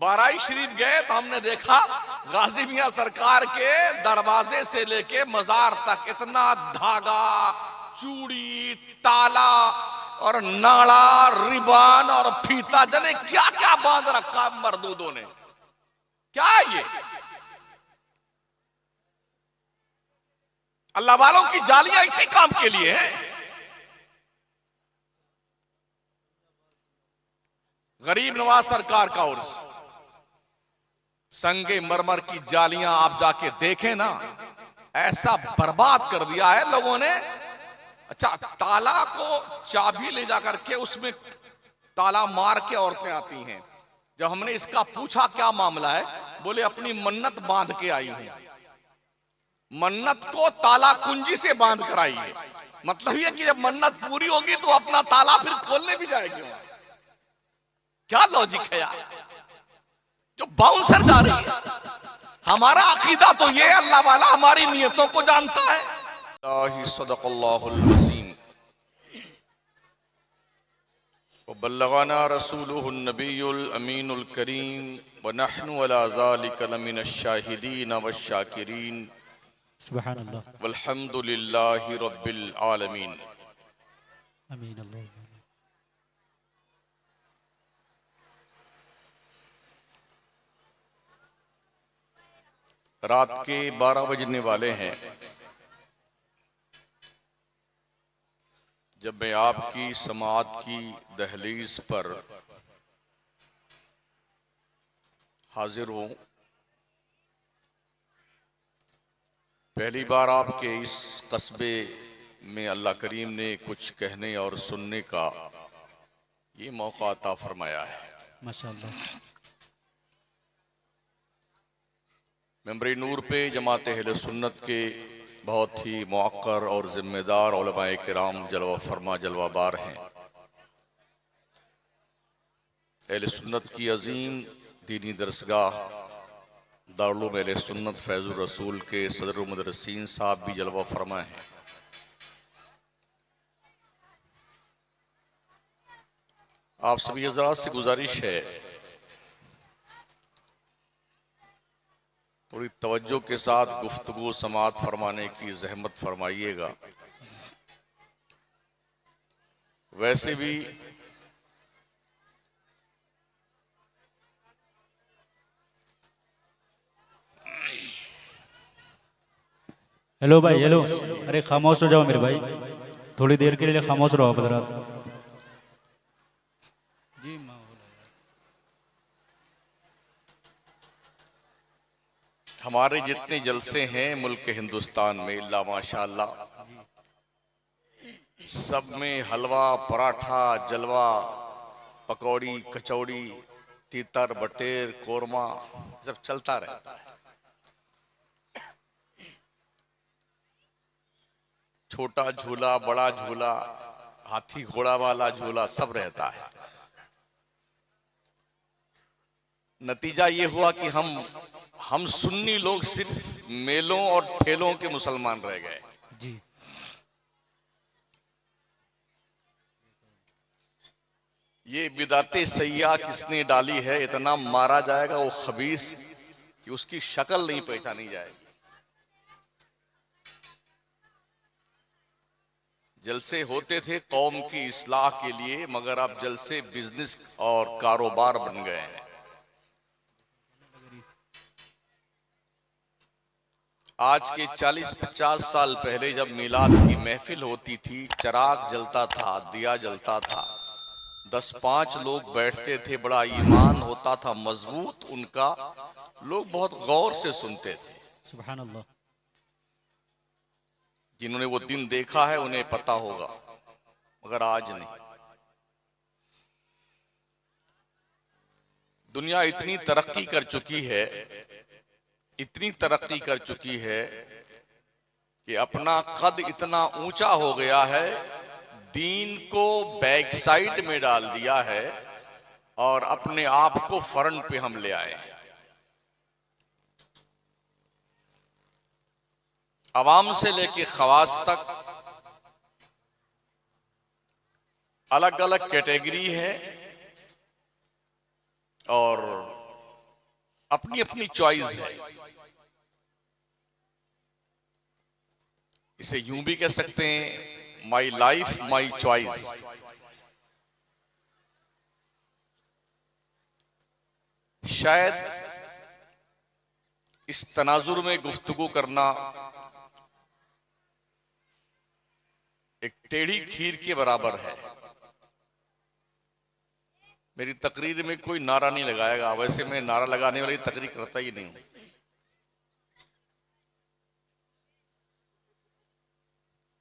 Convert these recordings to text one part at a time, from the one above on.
बाराई शरीफ गए तो हमने देखा गाजी मियां सरकार के दरवाजे से लेके मजार तक इतना धागा, चूड़ी, ताला और नाड़ा, रिबान और फीता, जने क्या क्या बांध रखा मर्दूदों ने। क्या है ये? अल्लाह वालों की जालियां इसी काम के लिए हैं। गरीब नवाज सरकार का उर्स, संगे मरमर की जालियां आप जाके देखें ना, ऐसा बर्बाद कर दिया है लोगों ने। अच्छा, ताला को चाबी ले जाकर के उसमें ताला मार के औरतें आती हैं। जब हमने इसका पूछा क्या मामला है, बोले अपनी मन्नत बांध के आई है। मन्नत को ताला कुंजी से बांध कर आई है। मतलब ये कि जब मन्नत पूरी होगी तो अपना ताला फिर खोलने भी जाएगी। क्या लॉजिक है यार, जो बाउंसर जा रही है। हमारा अकीदा तो ये, अल्लाह वाला हमारी नियतों को जानता है। सदक़ल्लाहुल अज़ीम व बल्लगाना रसूलुहुन नबियुल अमीनुल करीम व नहनु अला ज़ालिका लमिनश शाहिदीन वश्शाकिरीन सुब्हानअल्लाह वल्हम्दुलिल्लाहि रब्बिल आलमीन। आमीन अल्लाह। रात के 12 बजने वाले हैं जब मैं आपकी समाअत की दहलीज पर हाजिर हूं। पहली बार आपके इस कस्बे में अल्लाह करीम ने कुछ कहने और सुनने का ये मौका अता फरमाया है। माशाअल्लाह। मेंबर नूर पे जमात अहले सुन्नत के बहुत ही मुअक्कर और जिम्मेदार उलमाए किराम जलवा फरमा जलवाबार हैं। अहले सुन्नत की अजीम दीनी दरसगाह दारुल उलूम अहले सुन्नत फैजुर रसूल के सदर मुदर्रिसीन साहब भी जलवा फरमा हैं। आप सभी हज़रात से गुजारिश है, थोड़ी तवज्जो के साथ गुफ्तगू समाअत फरमाने की जहमत फरमाइएगा। वैसे भी हेलो भाई, हेलो। अरे खामोश हो जाओ मेरे भाई, थोड़ी देर के लिए खामोश रहो आप हज़रात। जी हमारे जितने जलसे हैं मुल्क हिंदुस्तान में इल्ला माशाअल्लाह, सब में हलवा, पराठा, जलवा, पकौड़ी, कचौड़ी, तीतर, बटेर, कोरमा सब चलता रहता है। छोटा झूला, बड़ा झूला, हाथी घोड़ा वाला झूला सब रहता है। नतीजा ये हुआ कि हम सुन्नी लोग सिर्फ मेलों और ठेलों के मुसलमान रह गए। जी। ये बिदाते सैया किसने डाली है, इतना मारा जाएगा वो खबीस कि उसकी शक्ल नहीं पहचानी जाएगी। जलसे होते थे कौम की इस्लाह के लिए, मगर अब जलसे बिजनेस और कारोबार बन गए हैं। आज के 40-50 साल पहले जब मिलाद की महफिल होती थी, चराग जलता था, दिया जलता था, 10-5 लोग बैठते थे, बड़ा ईमान होता था मजबूत उनका, लोग बहुत गौर से सुनते थे। सुभान अल्लाह। जिन्होंने वो दिन देखा है उन्हें पता होगा, मगर आज नहीं। दुनिया इतनी तरक्की कर चुकी है, इतनी तरक्की कर चुकी है कि अपना कद इतना ऊंचा हो गया है, दीन को बैक साइड में डाल दिया है और अपने आप को फ्रंट पे हम ले आए। अवाम से लेके खवास तक अलग अलग कैटेगरी है और अपनी अपनी चॉइस है। इसे यूं भी कह सकते हैं, माई लाइफ माई चॉइस। शायद इस तनाजुर में गुफ्तगू करना एक टेढ़ी खीर के बराबर है। मेरी तकरीर में कोई नारा नहीं लगाएगा, वैसे मैं नारा लगाने वाली तकरीर करता ही नहीं हूं।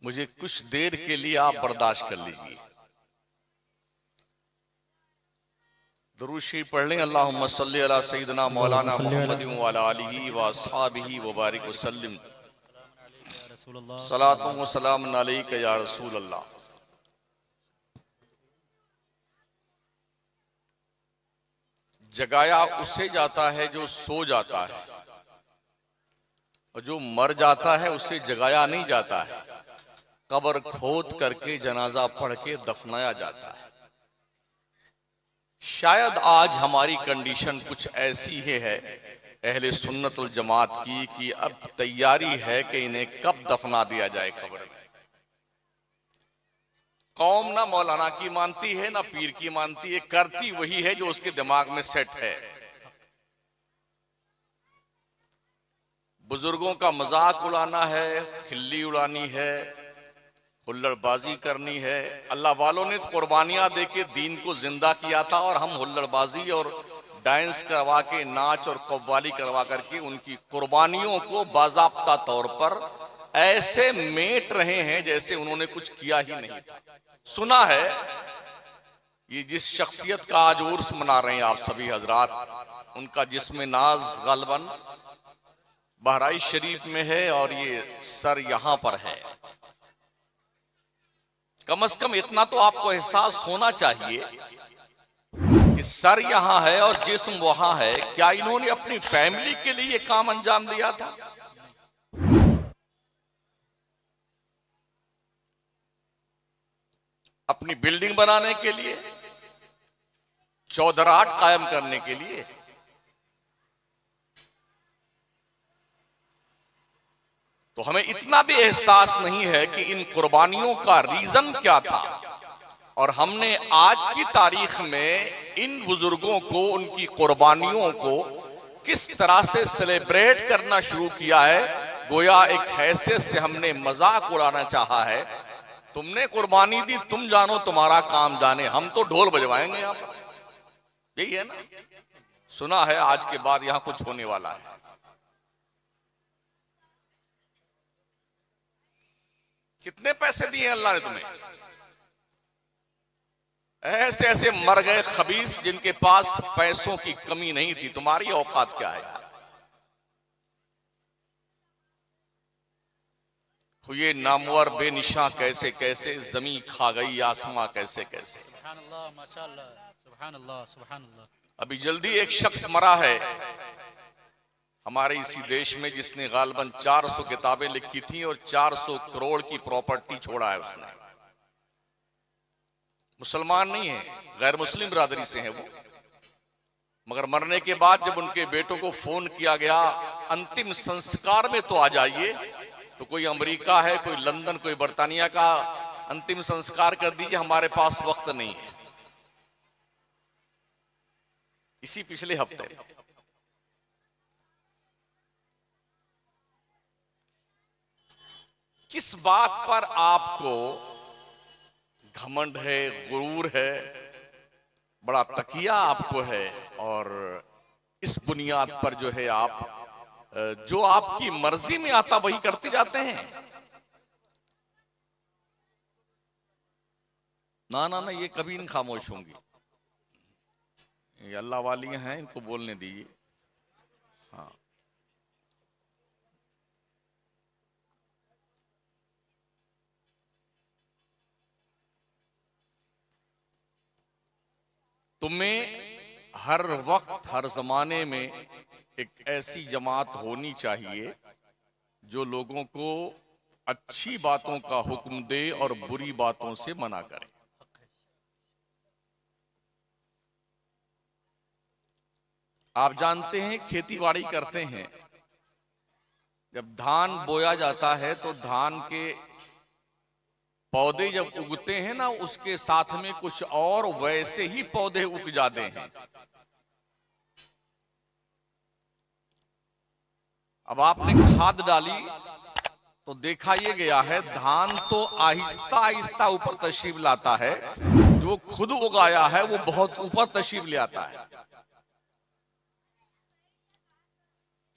मुझे कुछ देर के लिए आप बर्दाश्त कर लीजिए। दुरूद शरीफ पढ़ लें। अल्लाहुम्मा सल्ली अला सय्यिदना मौलाना मुहम्मदिन व अला आलिहि व अस्हाबिहि व बारिक वसल्लिम। सलातु व सलाम अलैका या रसूल अल्लाह। जगाया उसे जाता है जो सो जाता है, और जो मर जाता है उसे जगाया नहीं जाता है। कब्र खोद करके जनाजा पढ़ के दफनाया जाता है। शायद आज हमारी कंडीशन कुछ ऐसी ही है अहले सुन्नत वल जमात की कि अब तैयारी है कि इन्हें कब दफना दिया जाए कब्र में। कौम ना मौलाना की मानती है ना पीर की मानती है, करती वही है जो उसके दिमाग में सेट है। बुजुर्गों का मजाक उड़ाना है, खिल्ली उड़ानी है, हुल्लड़बाजी करनी है। अल्लाह वालों ने कुर्बानियां देके दीन को जिंदा किया था, और हम हुल्लड़बाजी और डांस करवा के, नाच और कव्वाली करवा करके उनकी कुर्बानियों को बाज़ाब्ता तौर पर ऐसे मेट रहे हैं जैसे उन्होंने कुछ किया ही नहीं था। सुना है ये जिस शख्सियत का आज उर्स मना रहे हैं आप सभी हजरात, उनका जिस्म नाज गालिबन बहराइच शरीफ में है और ये सर यहां पर है। कम से कम इतना तो आपको एहसास होना चाहिए कि सर यहां है और जिस्म वहां है। क्या इन्होंने अपनी फैमिली के लिए ये काम अंजाम दिया था? अपनी बिल्डिंग बनाने के लिए, चौधराट कायम करने के लिए? तो हमें इतना भी एहसास नहीं है कि इन कुर्बानियों का रीजन क्या था। और हमने आज की तारीख में इन बुजुर्गों को, उनकी कुर्बानियों को किस तरह से सेलिब्रेट करना शुरू किया है, गोया एक हैसियत से हमने मजाक उड़ाना चाहा है। तुमने कुर्बानी दी, तुम जानो तुम्हारा काम जाने, हम तो ढोल बजवाएंगे यहाँ पर। यही है ना? सुना है आज के बाद यहां कुछ होने वाला है। कितने पैसे दिए अल्लाह ने तुम्हें? ऐसे ऐसे मर गए खबीस जिनके पास पैसों की कमी नहीं थी। तुम्हारी औकात क्या है? हुए नामवर बेनिशां कैसे कैसे, जमी खा गई आसमां कैसे कैसे। अभी जल्दी एक शख्स मरा है हमारे इसी देश में जिसने गालिबन 400 किताबें लिखी थी और 400 करोड़ की प्रॉपर्टी छोड़ा है उसने। मुसलमान नहीं है, गैर मुस्लिम बिरादरी से है वो। मगर मरने के बाद जब उनके बेटों को फोन किया गया अंतिम संस्कार में तो आ जाइए, तो कोई अमेरिका है, कोई लंदन, कोई बर्तानिया का अंतिम संस्कार कर दीजिए, हमारे पास वक्त नहीं है। इसी पिछले हफ्ते किस बात पर आपको घमंड है, गुरूर है, बड़ा तकिया आपको है, और इस बुनियाद पर जो है आप जो आपकी मर्जी में आता वही करते जाते हैं? ना ना ना, ये कभी नहीं खामोश होंगी। ये अल्लाह वाली हैं, इनको बोलने दीजिए। हाँ, तुम्हें हर वक्त हर जमाने में एक ऐसी जमात होनी चाहिए जो लोगों को अच्छी बातों का हुक्म दे और बुरी बातों से मना करे। आप जानते हैं खेती बाड़ी करते हैं, जब धान बोया जाता है तो धान के पौधे जब उगते हैं ना, उसके साथ में कुछ और वैसे ही पौधे उग जाते हैं। अब आपने खाद डाली तो देखा ये गया है धान तो आहिस्ता आहिस्ता ऊपर तशरीफ लाता है, जो खुद उगाया है वो बहुत ऊपर तशरीफ ले आता है।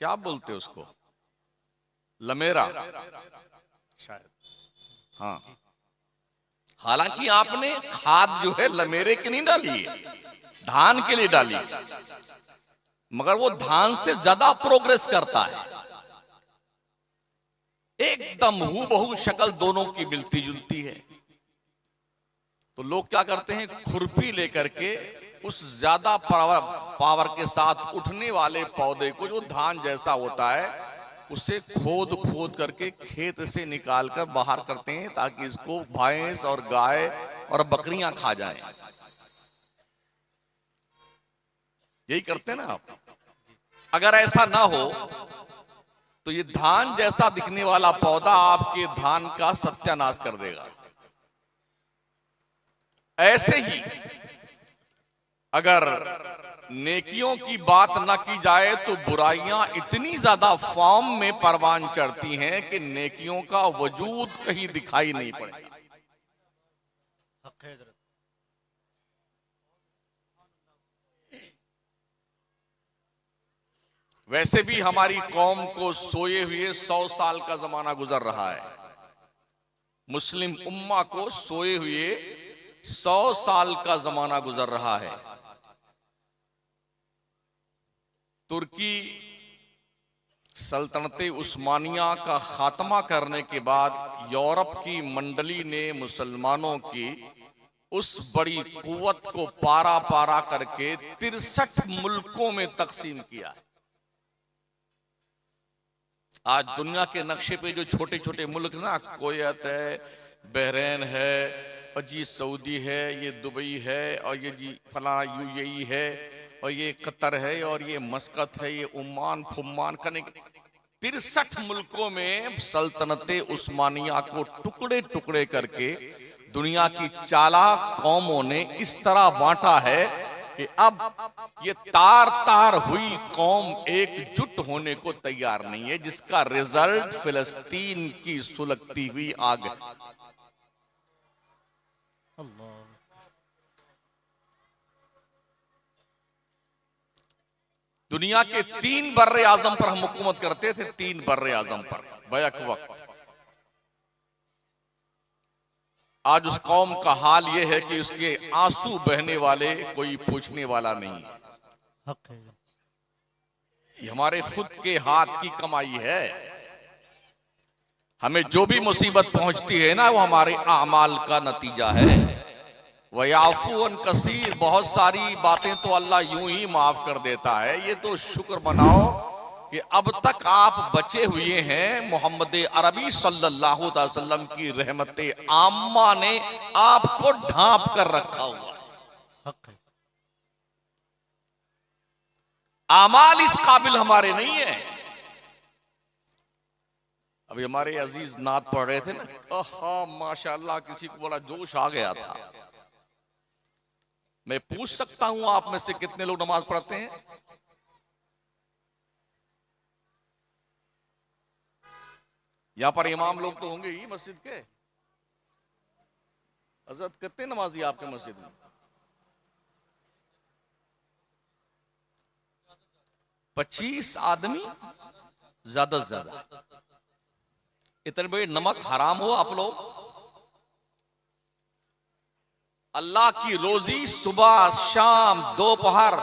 क्या बोलते उसको, लमेरा शायद, हाँ। हालांकि आपने खाद जो है लमेरे के नहीं डाली है, धान के लिए डाली, मगर वो धान से ज्यादा प्रोग्रेस करता है। एकदम हूबहू शक्ल दोनों की मिलती जुलती है। तो लोग क्या करते हैं, खुरपी लेकर के उस ज्यादा पावर के साथ उठने वाले पौधे को, जो धान जैसा होता है, उसे खोद खोद करके खेत से निकाल कर बाहर करते हैं ताकि इसको भैंस और गाय और बकरियां खा जाएं। यही करते हैं ना आप। अगर ऐसा ना हो तो ये धान जैसा दिखने वाला पौधा आपके धान का सत्यानाश कर देगा। ऐसे ही अगर नेकियों की बात ना की जाए तो बुराइयां इतनी ज्यादा फॉर्म में परवान चढ़ती हैं कि नेकियों का वजूद कहीं दिखाई नहीं पड़ेगा। वैसे भी हमारी कौम को सोए हुए 100 साल का जमाना गुजर रहा है। मुस्लिम उम्मा को सोए हुए 100 साल का जमाना गुजर रहा है। तुर्की सल्तनत उस्मानिया का खात्मा करने के बाद यूरोप की मंडली ने मुसलमानों की उस बड़ी कुव्वत को पारा पारा करके 63 मुल्कों में तकसीम किया। आज दुनिया के नक्शे पे जो छोटे छोटे मुल्क ना, कुवैत है, बहरीन है, और जी सऊदी है, ये दुबई है, और ये जी फलाना यूएई है, और ये कतर है, और ये मस्कत है, ये उम्मान फुम्मान करने 63 मुल्कों में सल्तनत उस्मानिया को टुकड़े टुकड़े करके दुनिया की चालाक कौमों ने इस तरह बांटा है कि अब ये तार तार हुई कौम एकजुट होने को तैयार नहीं है, जिसका रिजल्ट फिलिस्तीन की सुलगती हुई आग है। दुनिया के 3 बर्रे आजम पर हम हुकूमत करते थे, 3 बर्रे आजम पर बैक वक्त। आज उस कौम का हाल यह है कि उसके आंसू बहने वाले कोई पूछने वाला नहीं। ये हमारे खुद के हाथ की कमाई है। हमें जो भी मुसीबत पहुंचती है ना, वो हमारे आमाल का नतीजा है। वयाफून कसीर, बहुत सारी बातें तो अल्लाह यूं ही माफ कर देता है। ये तो शुक्र मनाओ कि अब तक आप बचे हुए हैं। मोहम्मद अरबी सल्लल्लाहु अलैहि वसल्लम की रहमत आम्मा ने आपको ढांप कर रखा हुआ है। आमाल इस काबिल हमारे नहीं है। अभी हमारे अजीज नात पढ़ रहे थे ना, माशाल्लाह, किसी को बड़ा जोश आ गया था। मैं पूछ सकता हूं आप में से कितने लोग नमाज पढ़ते हैं? यहां पर इमाम लोग तो होंगे ही मस्जिद के। हजरत कितने नमाजी आपके मस्जिद में? 25 आदमी ज्यादा से ज्यादा। इतने बड़े नमक हराम हो आप लोग। अल्लाह की रोजी सुबह शाम दोपहर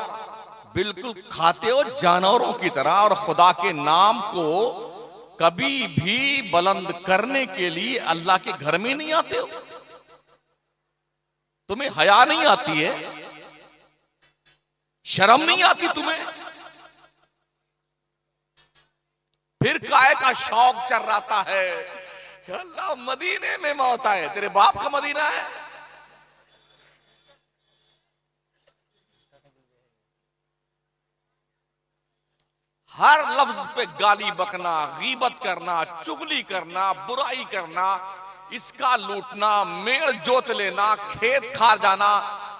बिल्कुल खाते हो जानवरों की तरह, और खुदा के नाम को कभी भी बुलंद करने के लिए अल्लाह के घर में नहीं आते हो। तुम्हें हया नहीं आती है? शर्म नहीं आती तुम्हें? फिर काय का शौक चल रहा है कि अल्लाह मदीने में मौत आए। तेरे बाप का मदीना है? हर लफ्ज पे गाली बकना, गीबत करना, चुगली करना, बुराई करना, इसका लूटना, मेड़ जोत लेना, खेत खा जाना,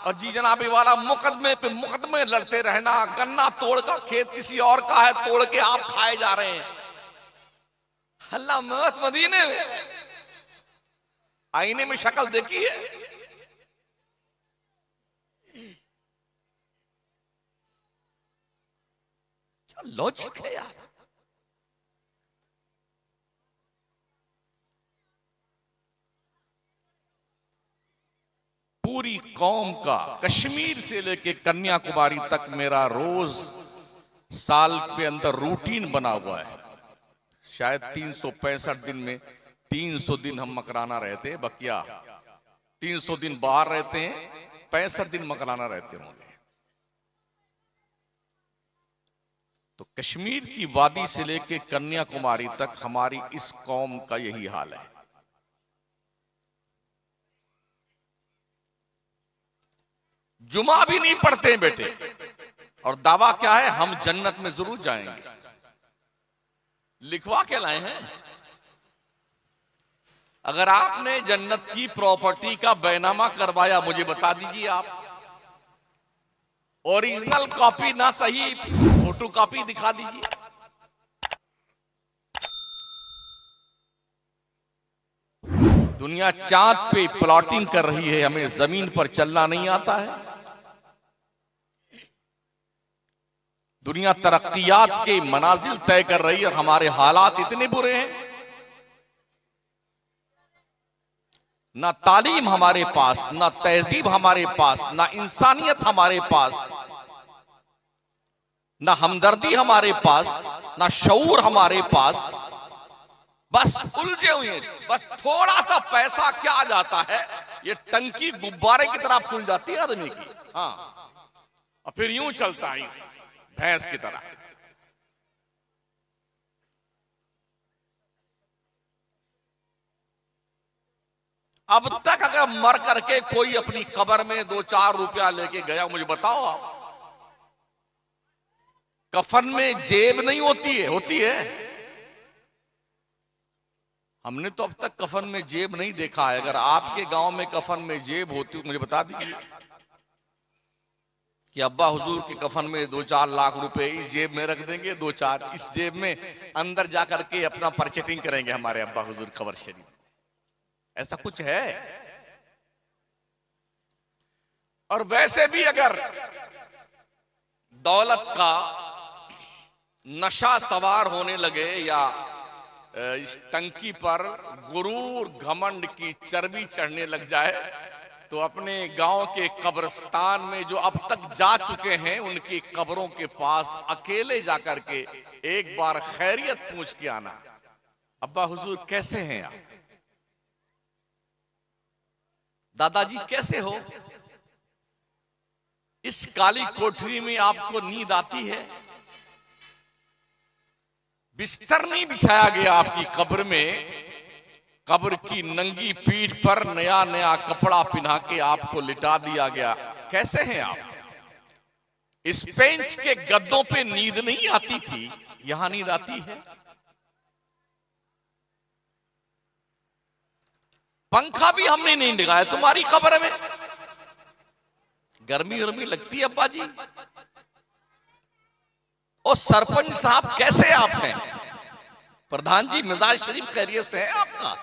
और जी जनाबी वाला मुकदमे पे मुकदमे लड़ते रहना। गन्ना तोड़ का खेत किसी और का है, तोड़ के आप खाए जा रहे हैं। अल्लाह मौत मदीने में आईने में शक्ल देखी है? क्या लॉजिक है यार। पूरी कौम का कश्मीर से लेके कन्याकुमारी तक मेरा रोज साल के अंदर रूटीन बना हुआ है। शायद 365 दिन में 300 दिन हम मकराना रहते हैं, बकिया 300 दिन बाहर रहते हैं, 65 दिन मकराना रहते होंगे। तो कश्मीर की वादी से लेके कन्याकुमारी तक हमारी इस कौम का यही हाल है। जुमा भी नहीं पढ़ते हैं बेटे, और दावा क्या है, हम जन्नत में जरूर जाएंगे। लिखवा के लाए हैं। अगर आपने जन्नत की प्रॉपर्टी का बैनामा करवाया, मुझे बता दीजिए आप। ओरिजिनल कॉपी ना सही, फोटो कॉपी दिखा दीजिए। दुनिया चांद पे प्लॉटिंग कर रही है, हमें जमीन पर चलना नहीं आता है। दुनिया तरक्कियात के मनाजिल तय कर रही है, हमारे हालात इतने बुरे हैं। ना तालीम हमारे पास, ना तहजीब हमारे पास, ना इंसानियत हमारे पास, ना हमदर्दी हमारे पास, ना शऊर हमारे पास। बस उलझे हुए हैं। बस थोड़ा सा पैसा क्या आ जाता है, ये टंकी गुब्बारे की तरह फूल जाती है आदमी की। हाँ, और फिर यूं चलता है भैंस की तरह। अब तक अगर मर करके कोई अपनी कब्र में 2-4 रुपया लेके गया, मुझे बताओ आप। कफन में जेब नहीं होती है? होती है। हमने तो अब तक कफन में जेब नहीं देखा है। अगर आपके गांव में कफन में जेब होती, मुझे बता दीजिए कि अब्बा हुजूर के कफन में 2-4 लाख रुपए इस जेब में रख देंगे, 2-4 इस जेब में अंदर जाकर के अपना परचेटिंग करेंगे हमारे अब्बा हुजूर कब्र शरीफ। ऐसा कुछ है? और वैसे भी अगर दौलत का नशा सवार होने लगे, या इस टंकी पर गुरूर घमंड की चर्बी चढ़ने लग जाए, तो अपने गांव के कब्रिस्तान में जो अब तक जा चुके हैं, उनकी कब्रों के पास अकेले जाकर के एक बार खैरियत पूछ के आना, अब्बा हुजूर कैसे हैं आप, दादाजी कैसे हो, इस काली कोठरी में आपको नींद आती है, बिस्तर नहीं बिछाया गया आपकी कब्र में, कब्र की नंगी पीठ पर नया नया कपड़ा पहना के आपको लिटा दिया गया, कैसे हैं आप? इस बेंच के गद्दों पे नींद नहीं आती थी, यहां नींद आती है। पंखा भी हमने नहीं लगाया तुम्हारी कब्र में। गर्मी गर्मी लगती है अब्बा जी। और सरपंच साहब कैसे आप हैं? प्रधान जी मिजाज शरीफ खैरियत से है आपका?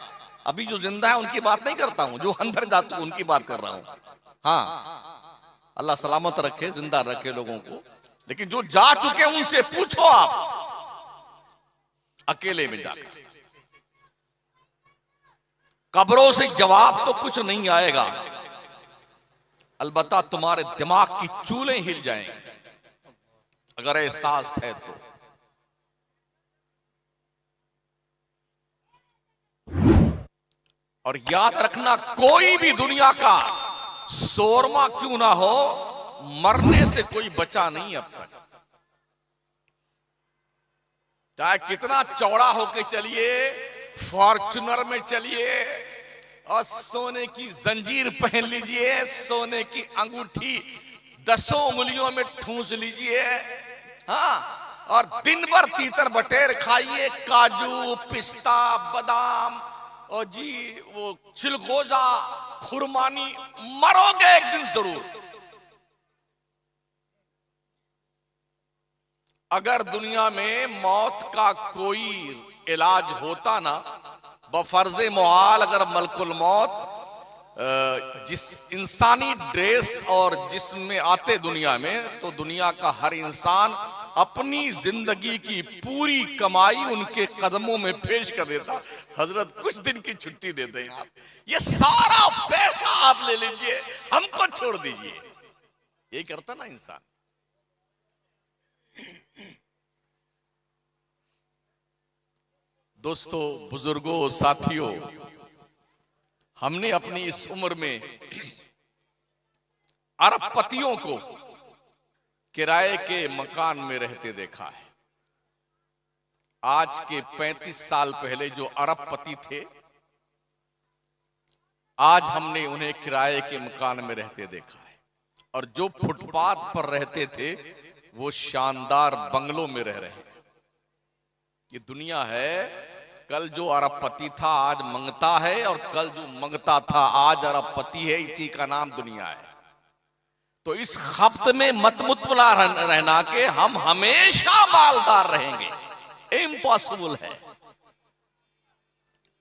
अभी जो जिंदा है उनकी बात नहीं करता हूं, जो अंदर जाते उनकी बात कर रहा हूं। हाँ, अल्लाह सलामत रखे, जिंदा रखे लोगों को। लेकिन जो जा चुके उनसे पूछो आप, अकेले में जाकर। कब्रों से जवाब तो कुछ नहीं आएगा, अलबत्ता तुम्हारे दिमाग की चूलें हिल जाएंगी, अगर एहसास है तो। और याद रखना, कोई भी दुनिया का शोरमा क्यों ना हो, मरने से कोई बचा नहीं अब तक। चाहे कितना चौड़ा होके चलिए, फॉर्च्यूनर में चलिए, और सोने की जंजीर पहन लीजिए, सोने की अंगूठी 10 उंगलियों में ठूंस लीजिए, हाँ, और दिन भर तीतर बटेर खाइए, काजू पिस्ता बादाम और जी वो चिलगोजा खुरमानी, मरोगे एक दिन जरूर। अगर दुनिया में मौत का कोई इलाज होता ना, बफर्ज मुहाल अगर मलकुल मौत जिस इंसानी ड्रेस और जिसमें आते दुनिया में, तो दुनिया का हर इंसान अपनी जिंदगी की पूरी कमाई उनके कदमों में पेश कर देता। हजरत कुछ दिन की छुट्टी दे दें आप, ये सारा पैसा आप ले लीजिए, हमको छोड़ दीजिए। यही करता ना इंसान। दोस्तों, बुजुर्गों, साथियों, हमने अपनी इस उम्र में अरबपतियों को किराए के मकान में रहते देखा है। आज के 35 साल पहले जो अरबपति थे, आज हमने उन्हें किराए के मकान में रहते देखा है। और जो फुटपाथ पर रहते थे वो शानदार बंगलों में रह रहे हैं। ये दुनिया है। कल जो अरबपति था आज मंगता है, और कल जो मंगता था आज अरबपति है। इसी का नाम दुनिया है। तो इस खप्त में मत मुतला रहना कि हम हमेशा मालदार रहेंगे, इम्पॉसिबल है।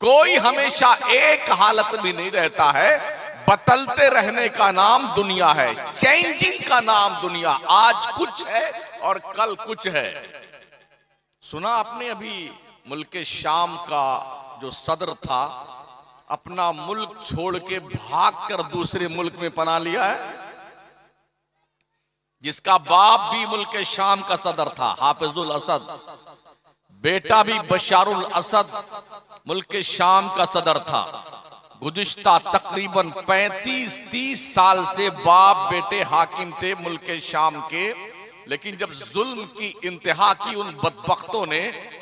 कोई हमेशा एक हालत में नहीं रहता है। बदलते रहने का नाम दुनिया है, चेंजिंग का नाम दुनिया। आज कुछ है और कल कुछ है। सुना आपने अभी मुल्क शाम का जो सदर था, अपना मुल्क छोड़ के भागकर दूसरे मुल्क में पनाह लिया है। जिसका बाप भी मुल्क शाम का सदर था, हाफिजुल असद, बेटा भी बशारुल असद मुल्क शाम का सदर था। गुज़िश्ता तकरीबन 35-30 साल से बाप बेटे हाकिम थे मुल्क शाम के। लेकिन जब जुल्म की इंतहा की उन बदबख्तों ने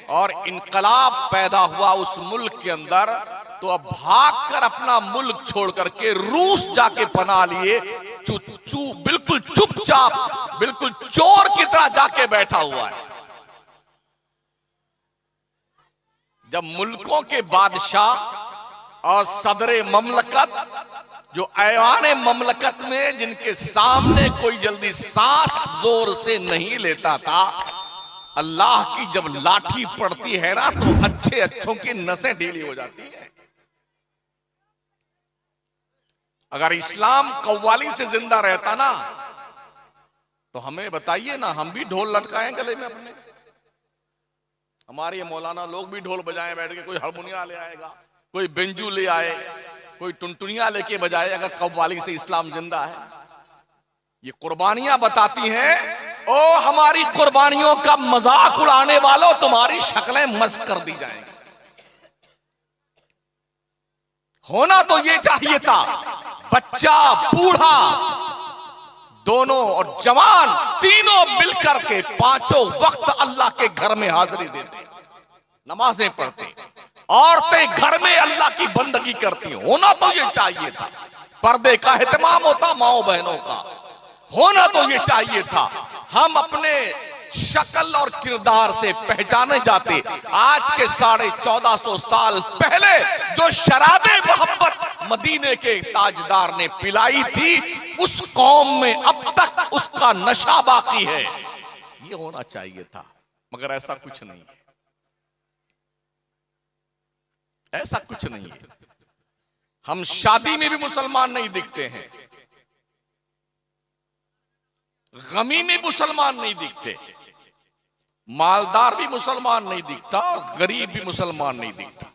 और इनकलाब पैदा हुआ उस मुल्क के अंदर, तो अब भागकर अपना मुल्क छोड़ करके रूस जाके पनाह लिए। बिल्कुल चुपचाप, बिल्कुल चोर की तरह जाके बैठा हुआ है। जब मुल्कों के बादशाह और सदरे ममलकत, जो ऐवाने ममलकत में जिनके सामने कोई जल्दी सांस जोर से नहीं लेता था, अल्लाह की जब लाठी पड़ती है ना, तो अच्छे अच्छों की नसें ढीली हो जाती है। अगर इस्लाम कव्वाली से जिंदा रहता ना, तो हमें बताइए ना, हम भी ढोल लटकाएं गले में अपने। हमारे ये मौलाना लोग भी ढोल बजाएं बैठ के। कोई हारमोनिया ले आएगा, कोई बेंजू ले आए, कोई टुनटुनिया लेके बजाए, अगर कव्वाली से इस्लाम जिंदा है। ये कुर्बानियां बताती हैं, ओ हमारी कुर्बानियों का मजाक उड़ाने वालों, तुम्हारी शक्लें मस्क कर दी जाएंगी। होना तो ये चाहिए था, बच्चा बूढ़ा दोनों और जवान तीनों मिलकर के पांचों वक्त अल्लाह के घर में हाजिरी देते, नमाजें पढ़ते, औरतें घर में अल्लाह की बंदगी करती। होना तो ये चाहिए था, पर्दे का एहतमाम होता माओ बहनों का। होना तो ये चाहिए था, हम अपने शक्ल और किरदार से पहचाने जाते। आज के 1450 साल पहले जो शराबे मोहब्बत मदीने के ताजदार ने पिलाई थी, उस कौम में अब तक उसका नशा बाकी है। ये होना चाहिए था, मगर ऐसा कुछ नहीं है। ऐसा कुछ नहीं है। हम शादी में भी मुसलमान नहीं दिखते हैं, गमी में मुसलमान नहीं दिखते, मालदार भी मुसलमान नहीं दिखता और गरीब भी मुसलमान नहीं दिखता।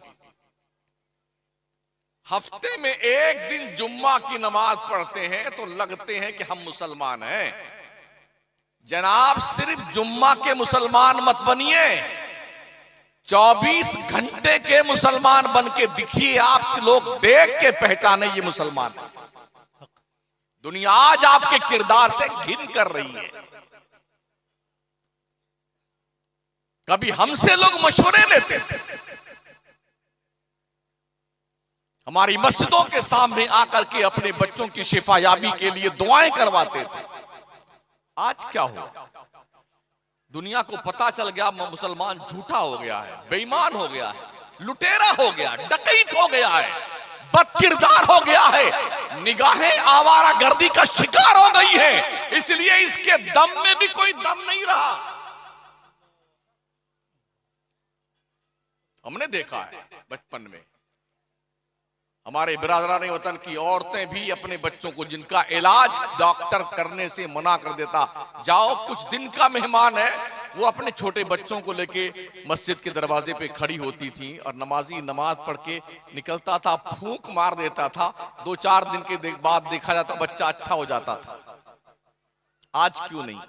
हफ्ते में एक दिन जुम्मा की नमाज पढ़ते हैं तो लगते हैं कि हम मुसलमान हैं। जनाब, सिर्फ जुम्मा के मुसलमान मत बनिए, 24 घंटे के मुसलमान बन के दिखिए। आप लोग देख के पहचाने ये मुसलमान है। दुनिया आज आपके किरदार से घिन कर रही है। कभी हमसे लोग मशवरे लेते थे, हमारी मस्जिदों के सामने आकर के अपने बच्चों की शिफायाबी के लिए दुआएं करवाते थे। आज क्या हुआ? दुनिया को पता चल गया मुसलमान झूठा हो गया है, बेईमान हो गया है, लुटेरा हो गया, डकैत हो गया है, बदकिरदार हो गया है, निगाहें आवारा गर्दी का शिकार हो गई है, इसलिए इसके दम में भी कोई दम नहीं रहा। हमने देखा है बचपन में हमारे बिरादरान वतन की औरतें भी अपने बच्चों को, जिनका इलाज डॉक्टर करने से मना कर देता, जाओ कुछ दिन का मेहमान है, वो अपने छोटे बच्चों को लेके मस्जिद के दरवाजे पे खड़ी होती थी और नमाजी नमाज पढ़ के निकलता था, फूंक मार देता था, 2-4 दिन के बाद देखा जाता बच्चा अच्छा हो जाता था। आज क्यों नहीं?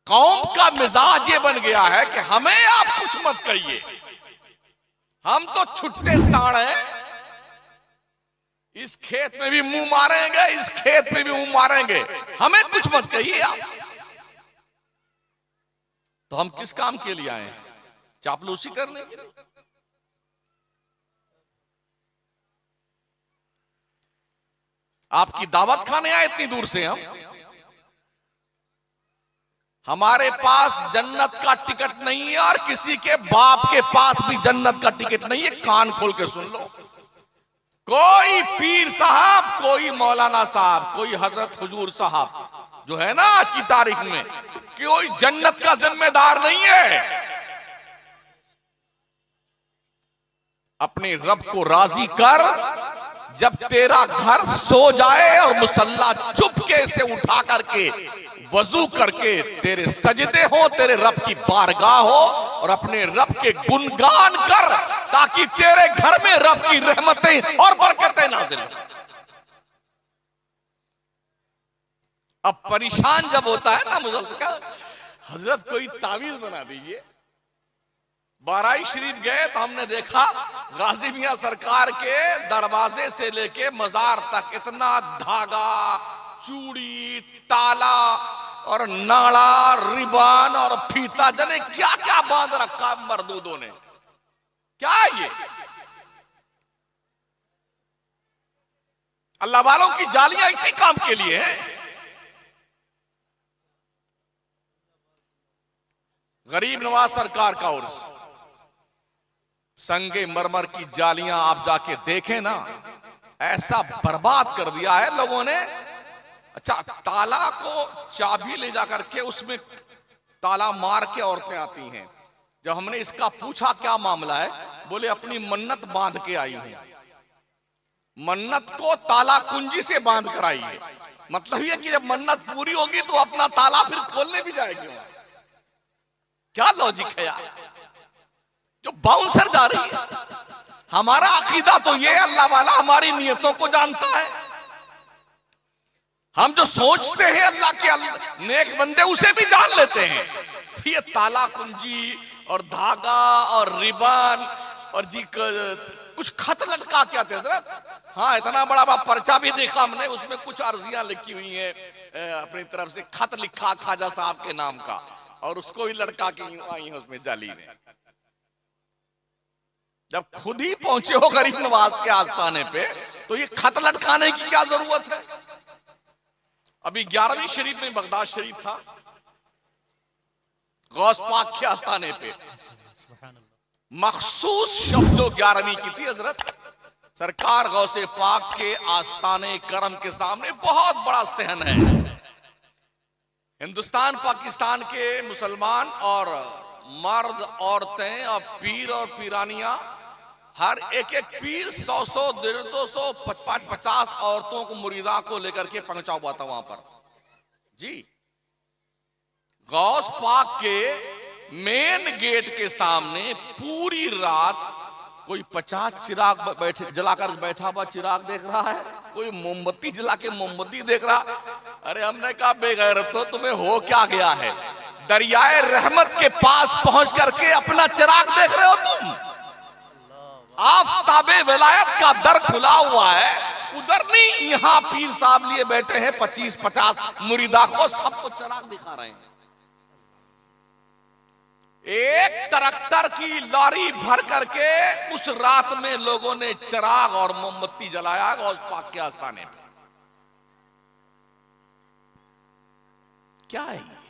कौम का मिजाज ये बन गया है कि हमें आप कुछ मत कहिए, हम तो छुट्टे साड़ हैं, इस खेत में भी मुंह मारेंगे, इस खेत में भी मुंह मारेंगे, हमें कुछ मत कहिए आप। तो हम किस काम के लिए आए हैं? चापलूसी करने के लिए? आपकी दावत खाने आए इतनी दूर से हम? हमारे पास जन्नत का टिकट नहीं है और किसी के बाप के पास भी जन्नत का टिकट नहीं है। कान खोल के सुन लो, कोई पीर साहब, कोई मौलाना साहब, कोई हजरत हुजूर साहब जो है ना आज की तारीख में, कोई जन्नत का जिम्मेदार नहीं है। अपने रब को राजी कर, जब तेरा घर सो जाए और मुसल्ला चुपके से उठा करके वजू करके तेरे सजदे हो, तेरे रब की बारगाह हो, और अपने रब के गुणगान कर, ताकि तेरे घर में रब की रहमतें और बरकतें नाज़िल हो। अब परेशान जब होता है ना मुसलमान, हजरत कोई तावीज बना दीजिए। बाराई शरीफ गए तो हमने देखा गाजी मियां सरकार के दरवाजे से लेके मजार तक इतना धागा, चूड़ी, ताला और नाड़ा, रिबान और फीता, जने क्या क्या बांध रखा मर्दूदों ने। क्या है ये? अल्लाह वालों की जालियां इसी काम के लिए हैं। गरीब नवाज सरकार का उर्स, संगे मरमर की जालियां आप जाके देखें ना, ऐसा बर्बाद कर दिया है लोगों ने। अच्छा, ताला को चाबी ले जाकर के उसमें ताला मार के औरतें आती हैं। जब हमने इसका पूछा क्या मामला है, बोले अपनी मन्नत बांध के आई हूं। मन्नत को ताला कुंजी से बांध कर आई है। मतलब ये कि जब मन्नत पूरी होगी तो अपना ताला फिर खोलने भी जाएगी। क्या लॉजिक है यार, जो बाउंसर जा रही है। हमारा अकीदा तो ये, अल्लाह वाला हमारी नियतों को जानता है। हम जो सोचते हैं अल्लाह के नेक बंदे उसे भी जान लेते हैं। तो ये ताला कुंजी और धागा और रिबन और जी कुछ खत लटका क्या थे जरा। हाँ, इतना बड़ा बड़ा पर्चा भी देखा हमने, उसमें कुछ अर्जियां लिखी हुई हैं, अपनी तरफ से खत लिखा ख्वाजा साहब के नाम का, और उसको भी लटका के आई है उसमें जाली में। जब खुद ही पहुंचे हो गरीब नवाज के आस्थाने पे, तो ये खत लटकाने की क्या जरूरत है? अभी 11वीं शरीफ में बगदाद शरीफ था, गौस पाक के आस्थाने पे मखसूस शब्दों 11वीं की थी हजरत। सरकार गौसे पाक के आस्थाने करम के सामने बहुत बड़ा सहन है। हिंदुस्तान पाकिस्तान के मुसलमान और मर्द, औरतें और पीर और पीरानियां, हर एक पीर 100-100, 150-200, 50 औरतों को, मुरीदा को लेकर के पहुंचा हुआ था वहां पर जी। गौस पाक के मेन गेट के सामने पूरी रात कोई 50 चिराग बैठे जलाकर बैठा हुआ चिराग देख रहा है, कोई मोमबत्ती जला के मोमबत्ती देख रहा। अरे हमने कहा बेगैरतो, तुम्हें हो क्या गया है? दरियाए रहमत के पास पहुंच करके अपना चिराग देख रहे हो तुम? आफताबे विलायत का दर खुला हुआ है, उधर नहीं, यहां पीर साहब लिए बैठे हैं 25-50 मुरीदा को, सबको चिराग दिखा रहे हैं। एक ट्रैक्टर की लॉरी भर करके उस रात में लोगों ने चिराग और मोमबत्ती जलाया गौस पाक के आस्थाने पे। क्या है ये?